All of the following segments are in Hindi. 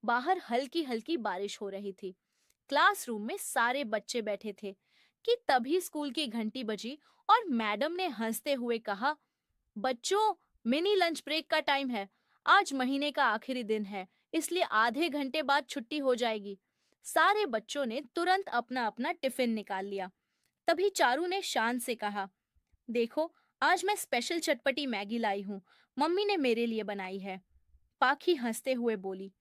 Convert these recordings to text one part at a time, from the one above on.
बाहर हल्की हल्की बारिश हो रही थी। क्लासरूम में सारे बच्चे बैठे थे कि तभी स्कूल की घंटी बजी और मैडम ने हंसते हुए कहा, बच्चों, मिनी लंच ब्रेक का टाइम है। आज महीने का आखिरी दिन है, इसलिए आधे घंटे बाद छुट्टी हो जाएगी। सारे बच्चों ने तुरंत अपना अपना टिफिन निकाल लिया। तभी चारू ने शान से कहा, देखो, आज मैं स्पेशल चटपटी मैगी लाई हूँ। मम्मी ने मेरे लिए बनाई है। पाखी हंसते हुए बोली,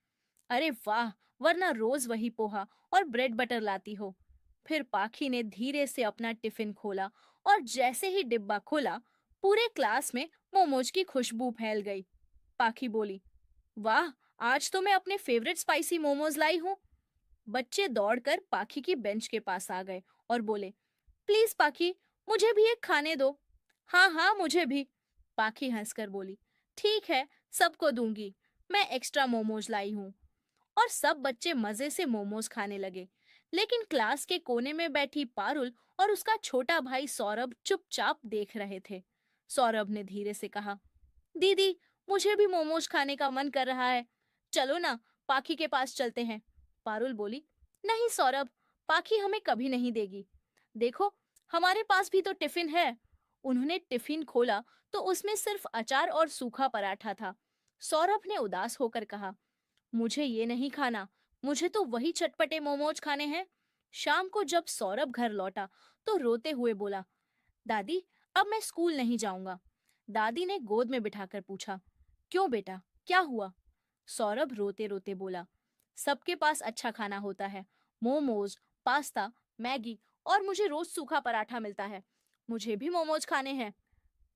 अरे वाह, वरना रोज वही पोहा और ब्रेड बटर लाती हो। फिर पाखी ने धीरे से अपना टिफिन खोला और जैसे ही डिब्बा खोला, पूरे क्लास में मोमोज की खुशबू फैल गई। पाखी बोली, वाह, आज तो मैं अपने फेवरेट स्पाइसी मोमोज लाई हूँ। बच्चे दौड़कर पाखी की बेंच के पास आ गए और बोले, प्लीज पाखी, मुझे भी एक खाने दो। हाँ हाँ, मुझे भी। पाखी हंसकर बोली, ठीक है, सबको दूंगी। मैं एक्स्ट्रा मोमोज लाई हूँ। और सब बच्चे मजे से मोमोज खाने लगे। लेकिन क्लास के कोने में बैठी पारुल और उसका छोटा भाई सौरभ चुपचाप देख रहे थे। सौरभ ने धीरे से कहा, दीदी, मुझे भी मोमोज खाने का मन कर रहा है। चलो ना, पाखी के पास चलते हैं। पारुल बोली, नहीं सौरभ, पाखी हमें कभी नहीं देगी। देखो, हमारे पास भी तो टिफिन है। उन्होंने टिफिन खोला तो उसमें सिर्फ अचार और सूखा पराठा था। सौरभ ने उदास होकर कहा, मुझे ये नहीं खाना, मुझे तो वही चटपटे मोमोज खाने हैं। शाम को जब सौरभ घर लौटा तो रोते हुए बोला, दादी, अब मैं स्कूल नहीं जाऊंगा। दादी ने गोद में बिठाकर पूछा, क्यों बेटा, क्या हुआ? सौरभ रोते रोते बोला, सबके पास अच्छा खाना होता है, मोमोज, पास्ता, मैगी, और मुझे रोज सूखा पराठा मिलता है। मुझे भी मोमोज खाने हैं।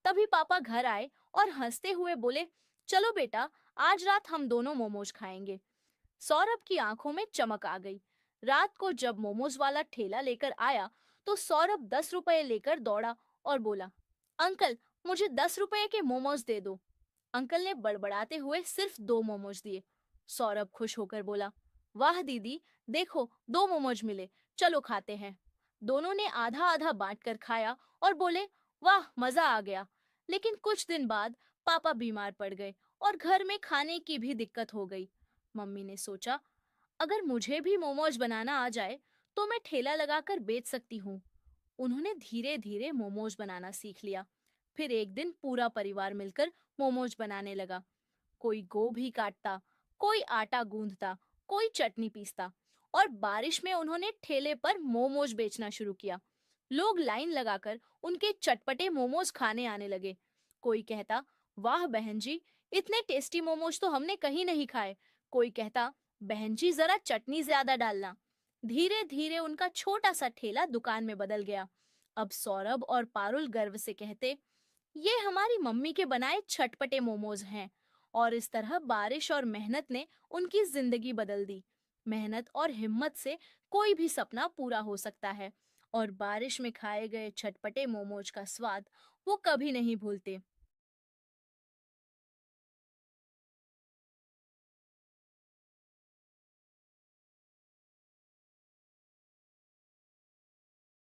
तभी पापा घर आए और हंसते हुए बोले, चलो बेटा, आज रात हम दोनों मोमोज खाएंगे। सौरभ की आंखों में चमक आ गई। रात को जब मोमोज वाला ठेला लेकर आया तो सौरभ 10 रुपए लेकर दौड़ा और बोला, अंकल, मुझे 10 रुपए के मोमोज दे दो। अंकल ने बड़बड़ाते हुए सिर्फ 2 मोमोज दिए। सौरभ खुश होकर बोला, वाह दीदी, देखो, 2 मोमोज मिले, चलो खाते हैं। दोनों ने आधा आधा बांटकर खाया और बोले, वाह, मजा आ गया। लेकिन कुछ दिन बाद पापा बीमार पड़ गए और घर में खाने की भी दिक्कत हो गई। मम्मी ने सोचा, अगर मुझे भी मोमोज बनाना आ जाए तो मैं ठेला लगाकर बेच सकती हूँ। उन्होंने धीरे धीरे मोमोज बनाना सीख लिया। फिर एक दिन पूरा परिवार मिलकर मोमोज बनाने लगा। कोई गोभी काटता, कोई आटा गूंथता, कोई चटनी पीसता, और बारिश में उन्होंने ठेले पर मोमोज बेचना शुरू किया। लोग लाइन लगाकर उनके चटपटे मोमोज खाने आने लगे। कोई कहता, वाह बहन जी, इतने टेस्टी मोमोज तो हमने कहीं नहीं खाए। कोई कहता, बहन जी, जरा चटनी ज्यादा डालना। धीरे धीरे उनका छोटा सा ठेला दुकान में बदल गया। अब सौरभ और पारुल गर्व से कहते, ये हमारी मम्मी के बनाए चटपटे मोमोज हैं। और इस तरह बारिश और मेहनत ने उनकी जिंदगी बदल दी। मेहनत और हिम्मत से कोई भी सपना पूरा हो सकता है। और बारिश में खाए गए चटपटे मोमोज का स्वाद वो कभी नहीं भूलते।